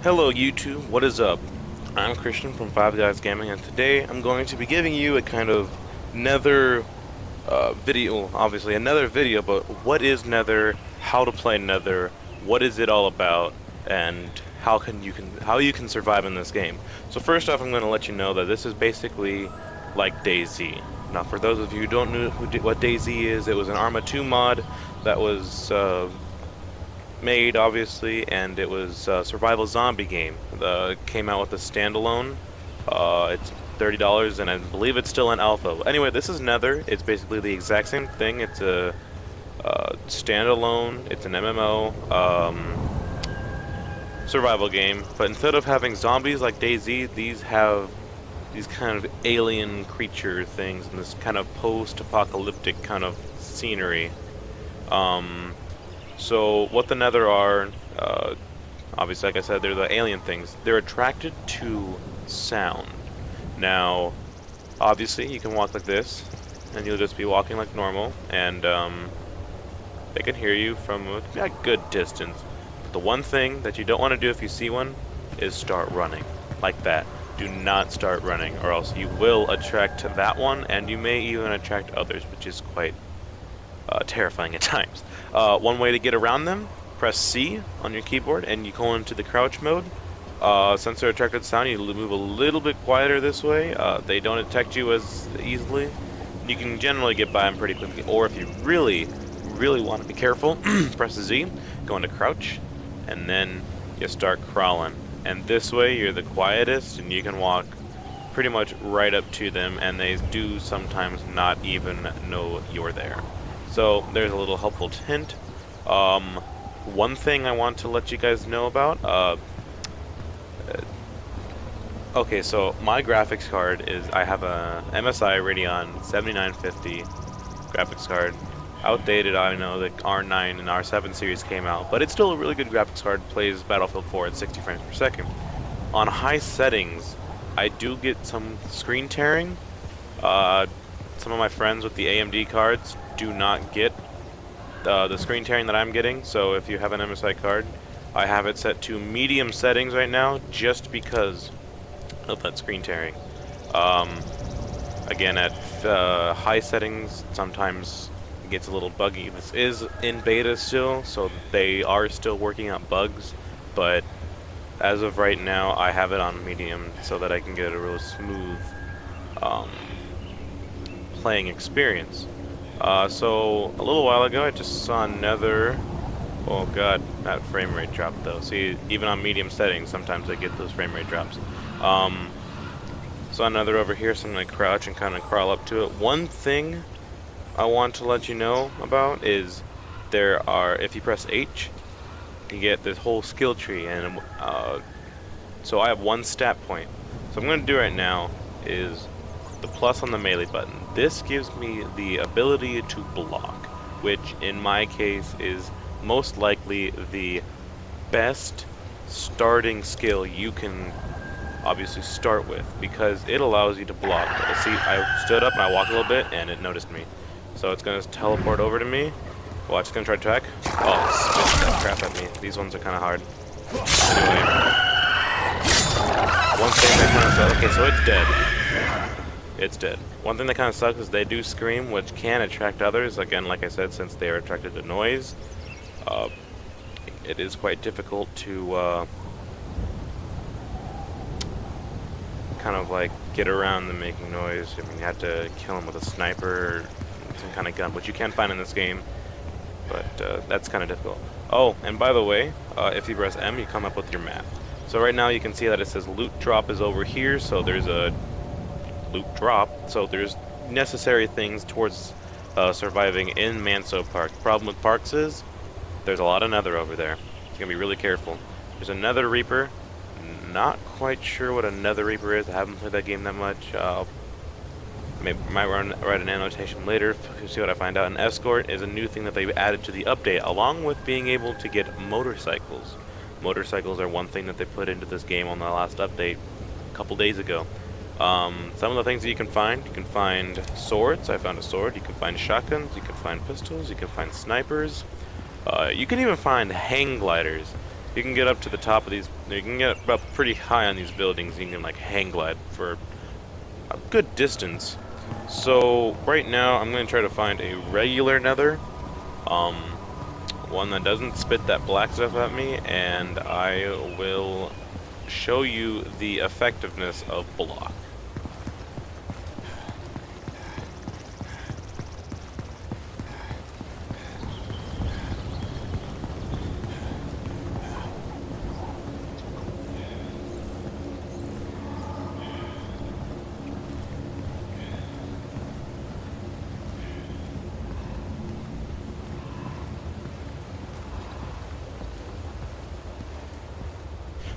Hello YouTube, what is up? I'm Christian from Five Guys Gaming, and today I'm going to be giving you a kind of Nether video, obviously another video, but what is Nether, how to play Nether, what is it all about, and how you can survive in this game. So first off, I'm going to let you know that this is basically like DayZ. Now, for those of you who don't know what DayZ is, it was an Arma 2 mod that was made, obviously, and it was a survival zombie game. Came out with a standalone. It's $30, and I believe it's still in alpha. Anyway, this is Nether. It's basically the exact same thing. It's a standalone. It's an MMO survival game, but instead of having zombies like DayZ, these have these kind of alien creature things and this kind of post-apocalyptic kind of scenery. So what the Nether are, obviously, like I said, they're the alien things. They're attracted to sound. Now, obviously, you can walk like this, and you'll just be walking like normal, and they can hear you from a good distance. But the one thing that you don't want to do if you see one is start running, like that. Do not start running, or else you will attract that one, and you may even attract others, which is quite terrifying at times. One way to get around them, press C on your keyboard and you go into the crouch mode. Since they're attracted to sound, you move a little bit quieter this way. They don't detect you as easily. You can generally get by them pretty quickly. Or if you really want to be careful, press Z, go into crouch, and then you start crawling. And this way you're the quietest and you can walk pretty much right up to them, and they do sometimes not even know you're there. So there's a little helpful hint. One thing I want to let you guys know about. Okay, so my graphics card is, I have a MSI Radeon 7950 graphics card. Outdated, I know the R9 and R7 series came out, but it's still a really good graphics card. Plays Battlefield 4 at 60 frames per second. On high settings, I do get some screen tearing. Some of my friends with the AMD cards do not get the screen tearing that I'm getting, so if you have an MSI card, I have it set to medium settings right now just because of that screen tearing. Again, at high settings, sometimes it gets a little buggy. This is in beta still, so they are still working out bugs, but as of right now, I have it on medium so that I can get a real smooth playing experience. So a little while ago I just saw Nether. Oh god, that frame rate dropped though. See, even on medium settings sometimes I get those frame rate drops. Saw Nether over here, so I'm gonna crouch and kind of crawl up to it. One thing I want to let you know about is there are, if you press H, you get this whole skill tree, and so I have one stat point. So what I'm gonna do right now is the plus on the melee button. This gives me the ability to block, which in my case is most likely the best starting skill you can obviously start with, because it allows you to block. See, I stood up and I walked a little bit and it noticed me. So it's going to teleport over to me. Watch, it's going to try to attack. Oh, it spit that crap at me. These ones are kind of hard. Anyway. One thing that kind of sucks. Okay, so it's dead. It's dead. One thing that kind of sucks is they do scream, which can attract others. Again, like I said, since they are attracted to noise, it is quite difficult to kind of like get around them making noise. I mean, you have to kill them with a sniper or some kind of gun, which you can find in this game, but that's kind of difficult. Oh, and by the way, if you press M, you come up with your map. So right now you can see that it says loot drop is over here, so there's a loot drop, so there's necessary things towards surviving in Manso Park. The problem with parks is there's a lot of Nether over there. You can be really careful. There's a Nether Reaper. Not quite sure what a Nether Reaper is. I haven't played that game that much. Maybe might write an annotation later to see what I find out. An escort is a new thing that they've added to the update, along with being able to get motorcycles. Motorcycles are one thing that they put into this game on the last update a couple days ago. Some of the things that you can find swords. I found a sword. You can find shotguns. You can find pistols. You can find snipers. You can even find hang gliders. You can get up to the top of these. You can get up pretty high on these buildings. You can like hang glide for a good distance. So right now, I'm going to try to find a regular Nether, um, one that doesn't spit that black stuff at me, and I will show you the effectiveness of block.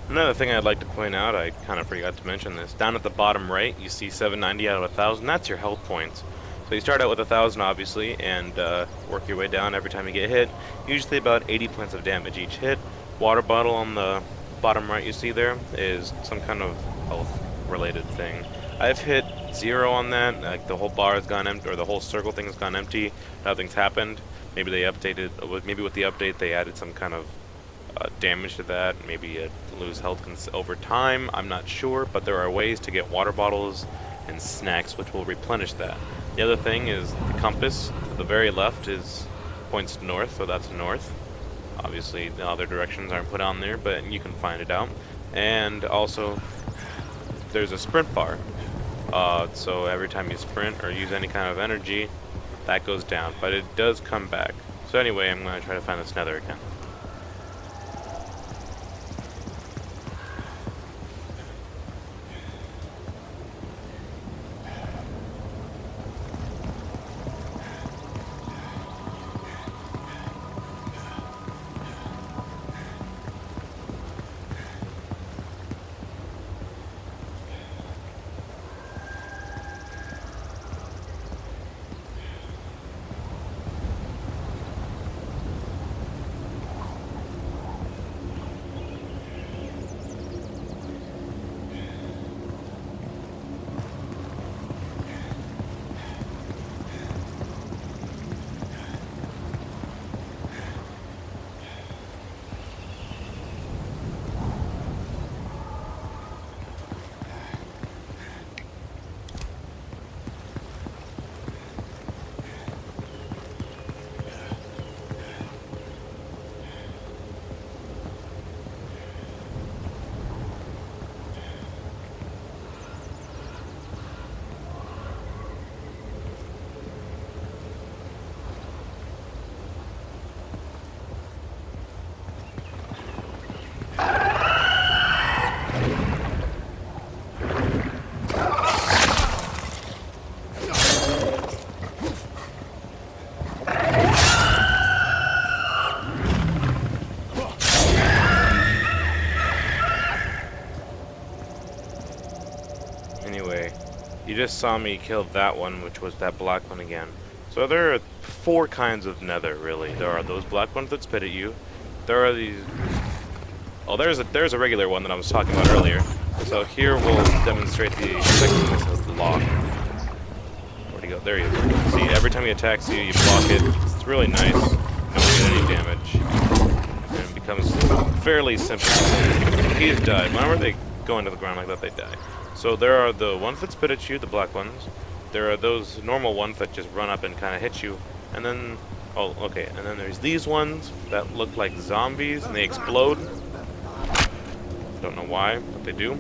Another thing I'd like to point out, I kind of forgot to mention this, down at the bottom right, you see 790 out of 1,000, that's your health points. So you start out with 1,000 obviously, and work your way down every time you get hit, usually about 80 points of damage each hit. Water bottle on the bottom right you see there is some kind of health related thing. I've hit 0 on that, like the whole bar has gone empty, or the whole circle thing has gone empty, nothing's happened. Maybe they updated, maybe with the update they added some kind of damage to that, maybe lose health over time, I'm not sure, but there are ways to get water bottles and snacks which will replenish that. The other thing is the compass to the very left points north, so that's north. Obviously the other directions aren't put on there, but you can find it out. And also there's a sprint bar, so every time you sprint or use any kind of energy, that goes down, but it does come back. So anyway, I'm going to try to find this Nether again. Anyway, you just saw me kill that one, which was that black one again. So there are 4 kinds of Nether, really. There are those black ones that spit at you. There are these... Oh, there's a regular one that I was talking about earlier. So here we'll demonstrate the effectiveness of block. Where'd he go? There he is. See, every time he attacks you, you block it. It's really nice. Don't get any damage. And it becomes fairly simple. He's died. Whenever they go into the ground like that, they die. So there are the ones that spit at you, the black ones. There are those normal ones that just run up and kind of hit you. And then, oh, okay. And then there's these ones that look like zombies and they explode. Don't know why, but they do.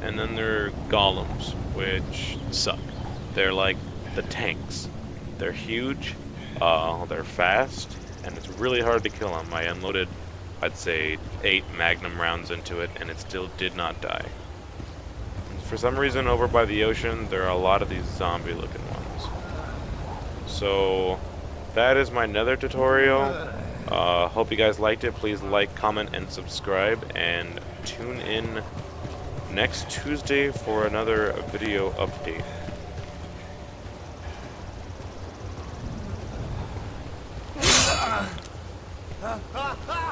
And then there are golems, which suck. They're like the tanks. They're huge, they're fast, and it's really hard to kill them. I unloaded, I'd say, 8 magnum rounds into it, and it still did not die. For some reason, over by the ocean, there are a lot of these zombie-looking ones. So, that is my Nether tutorial. Hope you guys liked it. Please like, comment, and subscribe, and tune in next Tuesday for another video update. Ha ha ha!